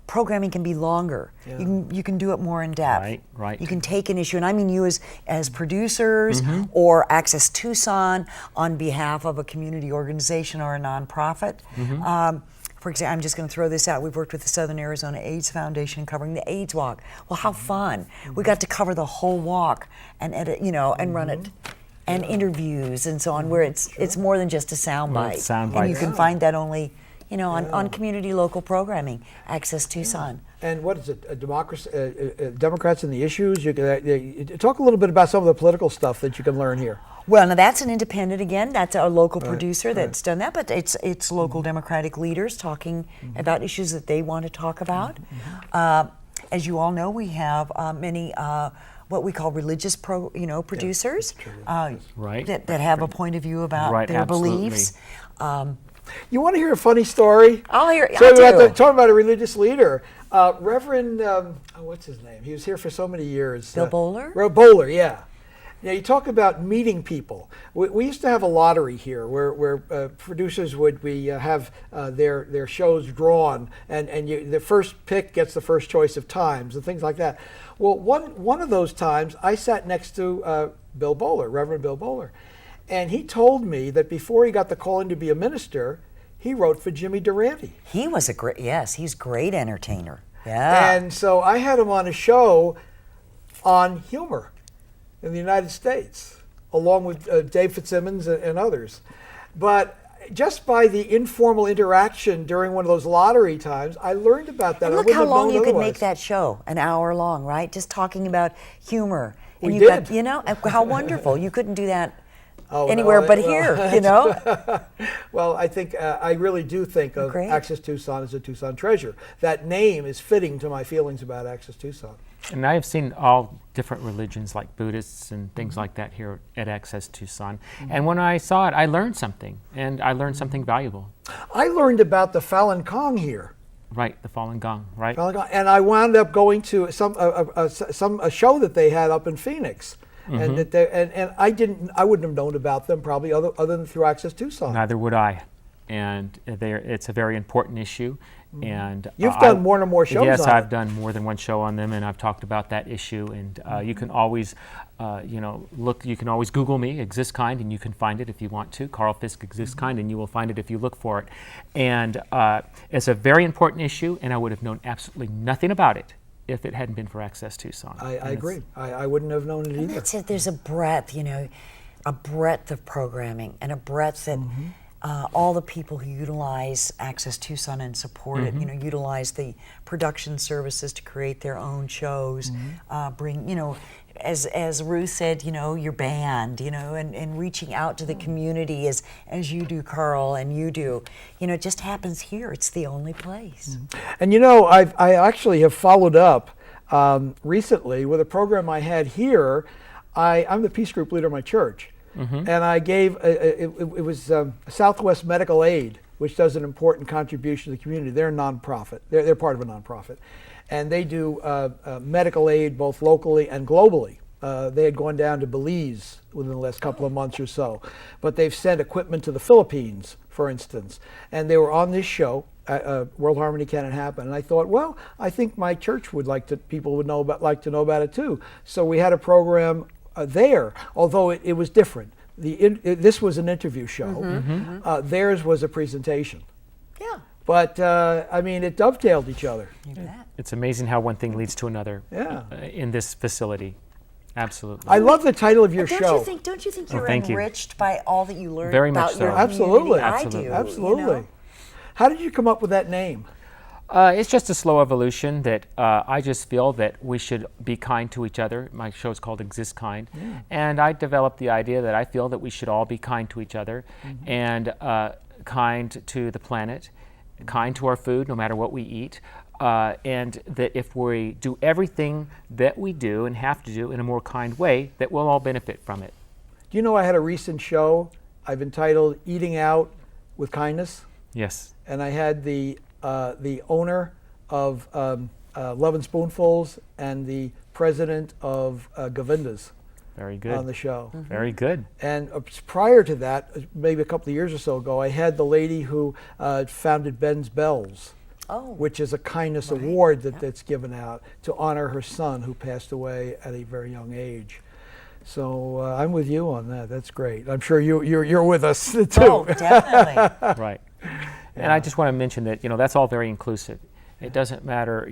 programming can be longer. Yeah. You can do it more in depth. Right. You can take an issue, and I mean you as producers or Access Tucson on behalf of a community organization or a nonprofit. For example, I'm just going to throw this out. We've worked with the Southern Arizona AIDS Foundation covering the AIDS Walk. Well, how fun! We got to cover the whole walk and edit, and run it, and interviews and so on, where it's more than just a soundbite. And you can find that only, on community local programming, Access Tucson. And what is it? A democracy, Democrats and the issues. You can talk a little bit about some of the political stuff that you can learn here. Well, now that's an independent again. That's a local producer that's done that, but it's local Democratic leaders talking about issues that they want to talk about. As you all know, we have many what we call religious producers that have a point of view about their beliefs. You want to hear a funny story? I'll hear. So talking about a religious leader, Reverend, what's his name? He was here for so many years. Bill Bowler? Bowler, yeah. Now, you talk about meeting people. We used to have a lottery here where producers would have their shows drawn, and the first pick gets the first choice of times and things like that. Well, one of those times, I sat next to Bill Bowler, Reverend Bill Bowler, and he told me that before he got the call in to be a minister, he wrote for Jimmy Durante. He was he's a great entertainer. Yeah. And so I had him on a show on humor in the United States, along with Dave Fitzsimmons and others. But just by the informal interaction during one of those lottery times, I learned about that. And look how long you could make that show, an hour long, right? Just talking about humor. And we did. How wonderful. You couldn't do that anywhere but here, Well, I really do think of Access Tucson as a Tucson treasure. That name is fitting to my feelings about Access Tucson. And I have seen all different religions, like Buddhists and things like that, here at Access Tucson. And when I saw it, I learned something, and I learned something valuable. I learned about the Falun Gong here. Right, the Fallen Gong, right? And I wound up going to a show that they had up in Phoenix, and I wouldn't have known about them probably other than through Access Tucson. Neither would I, and it's a very important issue. And you've done more and more shows. Yes, on I've it. done more than one show on them, and I've talked about that issue. And you can always, look. You can always Google me, Exist Kind, and you can find it if you want to. Carl Fisk, Exist Kind, and you will find it if you look for it. And it's a very important issue, and I would have known absolutely nothing about it if it hadn't been for Access Tucson. I agree. I wouldn't have known it either. That's it. There's a breadth, a breadth of programming and a breadth that. All the people who utilize Access Tucson and support it, utilize the production services to create their own shows, bring, as Ruth said, your band, and reaching out to the community as you do, Carl, and you do. It just happens here. It's the only place. And I actually have followed up recently with a program I had here. I'm the peace group leader of my church. And I gave, it was Southwest Medical Aid, which does an important contribution to the community. They're a nonprofit. They're part of a nonprofit. And they do medical aid both locally and globally. They had gone down to Belize within the last couple of months or so. But they've sent equipment to the Philippines, for instance. And they were on this show, World Harmony Can It Happen? And I thought, well, I think my church would people would like to know about it too. So we had a program there, although it was different. This was an interview show. Theirs was a presentation. Yeah. But it dovetailed each other. You bet. It's amazing how one thing leads to another. Yeah. In this facility, absolutely. I love the title of your Don't show. Don't you think you're thank you. enriched by all that you learned Very much about so. your Absolutely. community? I do. Absolutely. How did you come up with that name? It's just a slow evolution that I just feel that we should be kind to each other. My show is called Exist Kind. And I developed the idea that I feel that we should all be kind to each other and kind to the planet, kind to our food, no matter what we eat. And that if we do everything that we do and have to do in a more kind way, that we'll all benefit from it. Do you know I had a recent show I've entitled Eating Out with Kindness? Yes. And I had the owner of Love and Spoonfuls and the president of Govinda's Very good. on the show. Very good. And prior to that, maybe a couple of years or so ago, I had the lady who founded Ben's Bells, which is a kindness award that's given out to honor her son who passed away at a very young age. So I'm with you on that. That's great. I'm sure you're with us too. Oh, definitely. Right. And I just want to mention that, that's all very inclusive. It doesn't matter,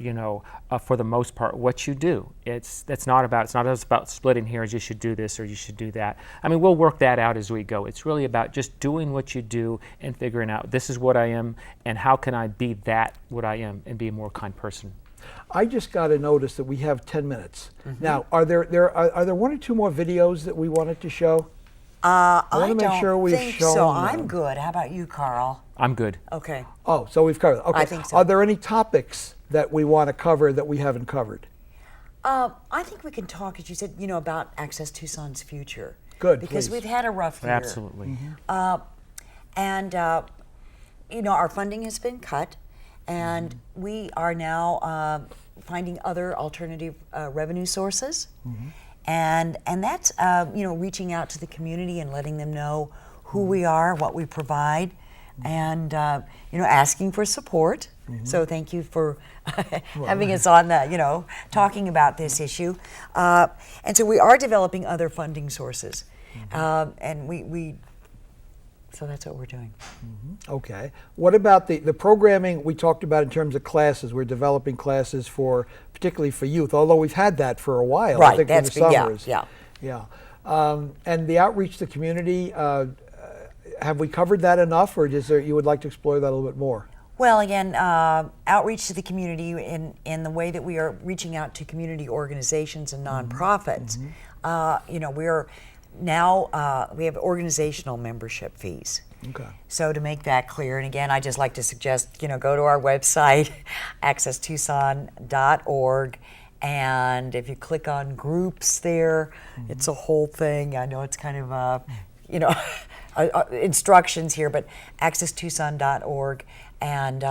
for the most part, what you do. It's not just about splitting hairs, you should do this or you should do that. We'll work that out as we go. It's really about just doing what you do and figuring out this is what I am and how can I be what I am and be a more kind person. I just got to notice that we have 10 minutes. Now, are there one or two more videos that we wanted to show? I want to make sure we've think shown so. them. I'm good. How about you, Carl? I'm good. Okay. Oh, so we've covered it. Okay. I think so. Are there any topics that we want to cover that we haven't covered? I think we can talk, as you said, about Access Tucson's future. Good, Because please. we've had a rough year. Absolutely. And our funding has been cut, and we are now finding other alternative revenue sources. And that's reaching out to the community and letting them know who we are, what we provide, and asking for support. So thank you for having us on that, talking about this issue. And so we are developing other funding sources, and so that's what we're doing. Okay. What about the programming we talked about in terms of classes? We're developing classes particularly for youth, although we've had that for a while. Right. I think That's in the summers. yeah. And the outreach to the community, have we covered that enough, or you would like to explore that a little bit more? Well, again, outreach to the community in the way that we are reaching out to community organizations and nonprofits. We're now we have organizational membership fees. Okay. So to make that clear, and again, I just like to suggest, go to our website, accesstucson.org, and if you click on groups there, it's a whole thing. I know it's kind of, instructions here, but accesstucson.org, and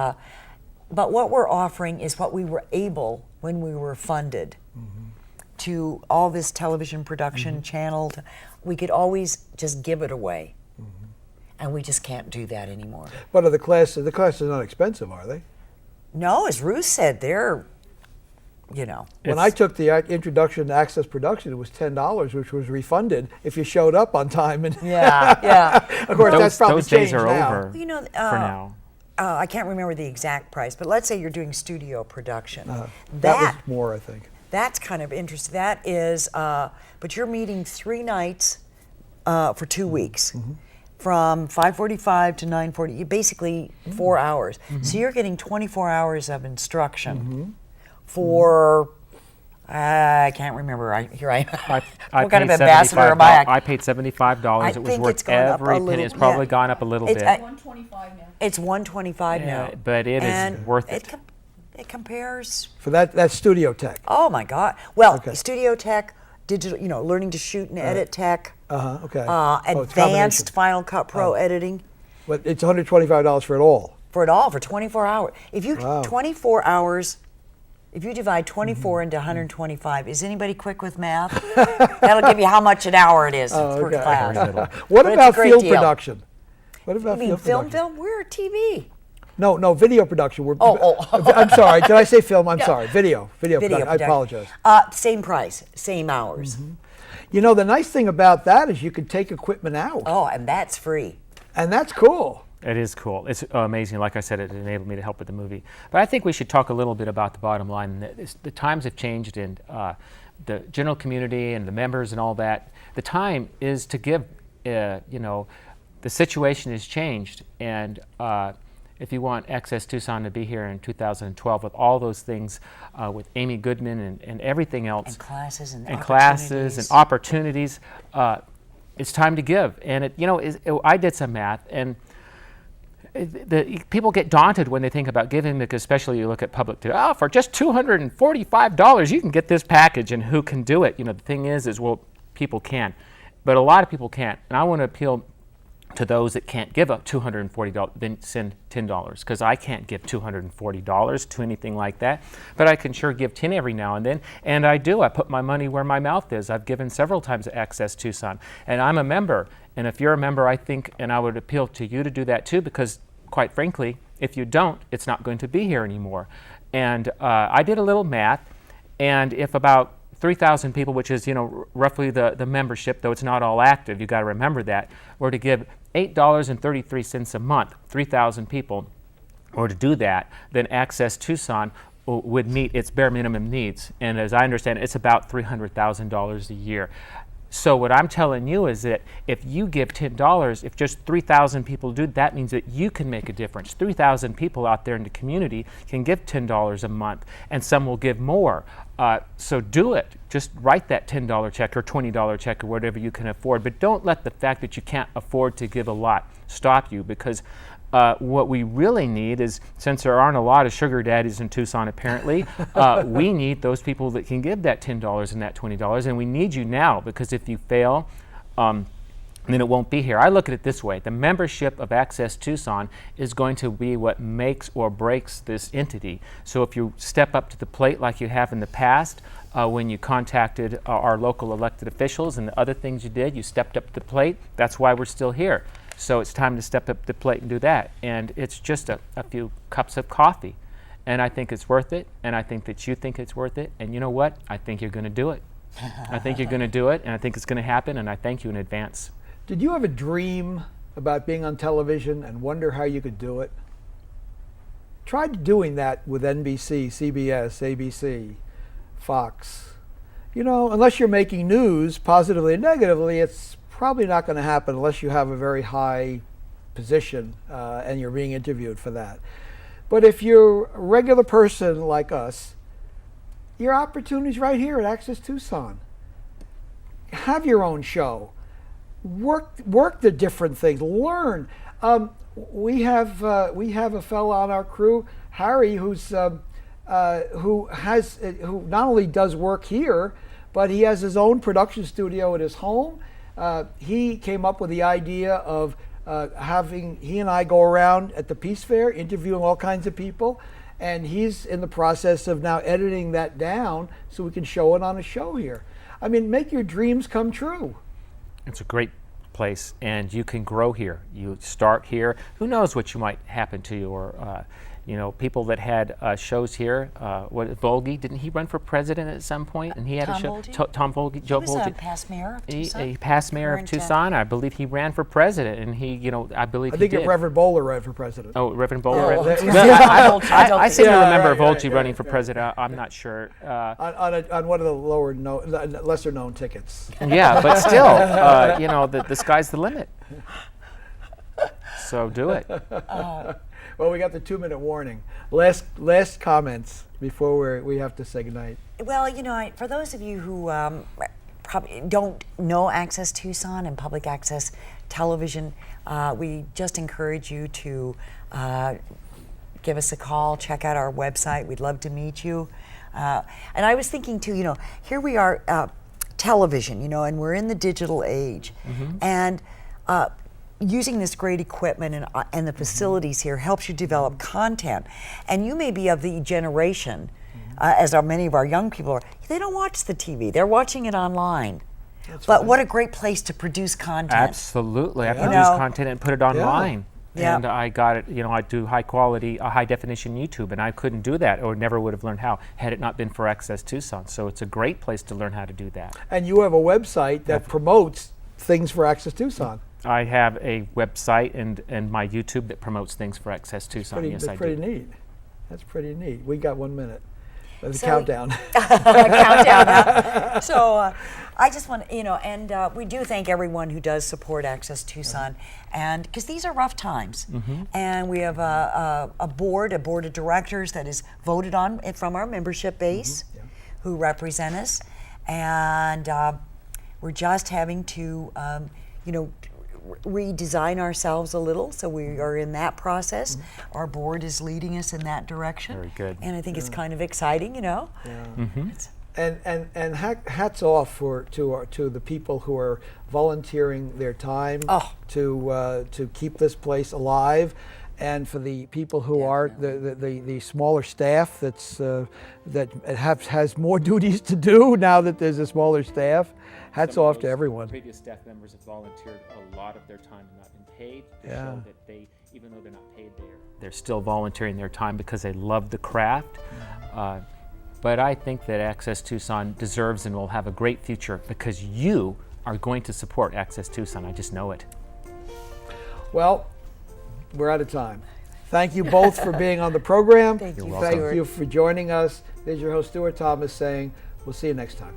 But what we're offering is what we were able when we were funded to all this television production channeled. We could always just give it away. And we just can't do that anymore. But are the classes are not expensive, are they? No, as Ruth said, they're, When I took the introduction to Access Production, it was $10, which was refunded if you showed up on time. And yeah. Of course, that's probably those days changed are now. over for now. I can't remember the exact price, but let's say you're doing studio production. That was more, I think. That's kind of interesting. That is, but you're meeting 3 nights for 2 weeks. From 5:45 to 9:40, basically 4 hours. So you're getting 24 hours of instruction for, I can't remember. What kind of ambassador am I? I paid $75. It was worth every penny. It's probably gone up a little bit. $125 now. It's $125 now. But it is worth it. It compares. For that's studio tech. Oh my God! Well, studio tech, digital, learning to shoot and edit tech. Okay. Advanced Final Cut Pro editing. But it's $125 for it all. For 24 hours. If you 24 hours, if you divide 24 into 125, is anybody quick with math? That'll give you how much an hour it is per class. What about field production? What about you mean film? We're a TV. No, video production. I'm sorry. Did I say film? I'm sorry. Video production. I apologize. Same price, same hours. The nice thing about that is you can take equipment out. Oh, and that's free. And that's cool. It is cool. It's amazing. Like I said, it enabled me to help with the movie. But I think we should talk a little bit about the bottom line. The times have changed, and the general community and the members and all that. The time is to give. The situation has changed, and if you want Access Tucson to be here in 2012 with all those things, with Amy Goodman and everything else, and classes and opportunities, it's time to give. And I did some math, and people get daunted when they think about giving, because especially you look at public today, for just $245 you can get this package, and who can do it? The thing is people can, but a lot of people can't, and I want to appeal to those that can't give up $240, then send $10, because I can't give $240 to anything like that, but I can sure give 10 every now and then, and I do. I put my money where my mouth is. I've given several times at Access Tucson, and I'm a member, and if you're a member, I think, and I would appeal to you to do that too, because quite frankly, if you don't, it's not going to be here anymore. And I did a little math, and if about 3,000 people, which is roughly the membership, though it's not all active, you got to remember that, were to give $8.33 a month, 3,000 people were to do that, then Access Tucson would meet its bare minimum needs. And as I understand it, it's about $300,000 a year. So what I'm telling you is that if you give $10, if just 3,000 people do, that means that you can make a difference. 3,000 people out there in the community can give $10 a month, and some will give more. So do it. Just write that $10 check or $20 check or whatever you can afford. But don't let the fact that you can't afford to give a lot stop you, because what we really need is, since there aren't a lot of sugar daddies in Tucson apparently, we need those people that can give that $10 and that $20, and we need you now, because if you fail, then it won't be here. I look at it this way. The membership of Access Tucson is going to be what makes or breaks this entity. So if you step up to the plate like you have in the past, when you contacted our local elected officials and the other things you did, you stepped up to the plate. That's why we're still here. So it's time to step up to the plate and do that. And it's just a few cups of coffee. And I think it's worth it. And I think that you think it's worth it. And you know what? I think you're going to do it. I think you're going to do it. And I think it's going to happen. And I thank you in advance. Did you have a dream about being on television and wonder how you could do it? Tried doing that with NBC, CBS, ABC, Fox. Unless you're making news, positively or negatively, it's probably not going to happen unless you have a very high position and you're being interviewed for that. But if you're a regular person like us, your opportunity's right here at Access Tucson. Have your own show. Work the different things. Learn. We have a fellow on our crew, Harry, who not only does work here, but he has his own production studio at his home. He came up with the idea of having he and I go around at the Peace Fair interviewing all kinds of people, and he's in the process of now editing that down so we can show it on a show here. I mean, make your dreams come true. It's a great place, and you can grow here. You start here. Who knows what you might happen to you, or people that had shows here. Volge, didn't he run for president at some point? And he had Tom a show. Volge? Tom Volge, Joe He was Volge. a past mayor of Tucson. He past mayor of Current, Tucson. I believe he ran for president, and I believe I think he did. Reverend Bowler ran for president. Oh, Reverend Bowler. Oh, ran. that- I seem to Yeah, remember right, Volge running for president. I'm not sure. On one of the lesser known tickets. Yeah, but still, the sky's the limit. So do it. Well, we got the 2-minute warning. Last comments before we have to say goodnight. Well, for those of you who probably don't know Access Tucson and public access television, we just encourage you to give us a call, check out our website. We'd love to meet you. And I was thinking too, here we are, television, and we're in the digital age. And using this great equipment and the facilities here helps you develop content. And you may be of the generation, as are many of our young people are, they don't watch the TV, they're watching it online. But what a great place to produce content. Absolutely. I produce content and put it online. Yeah. And I got it, I do high quality, high definition YouTube, and I couldn't do that or never would have learned how had it not been for Access Tucson. So it's a great place to learn how to do that. And you have a website that promotes things for Access Tucson. I have a website and my YouTube that promotes things for Access Tucson. That's pretty neat. That's pretty neat. We got 1 minute. The countdown. Countdown. So I just want to, and we do thank everyone who does support Access Tucson, and because these are rough times, and we have a board of directors that is voted on from our membership base, who represent us, and we're just having to, redesign ourselves a little, so we are in that process. Our board is leading us in that direction. Very good. And I think it's kind of exciting, Yeah. And hats off to the people who are volunteering their time to keep this place alive, and for the people who are the smaller staff that has more duties to do now that there's a smaller staff. Hats off to everyone. Previous staff members have volunteered a lot of their time and not been paid to show that they, even though they're not paid, they're still volunteering their time because they love the craft. But I think that Access Tucson deserves and will have a great future because you are going to support Access Tucson. I just know it. Well, we're out of time. Thank you both for being on the program. Thank you. Thank you for joining us. This is your host, Stuart Thomas, saying we'll see you next time.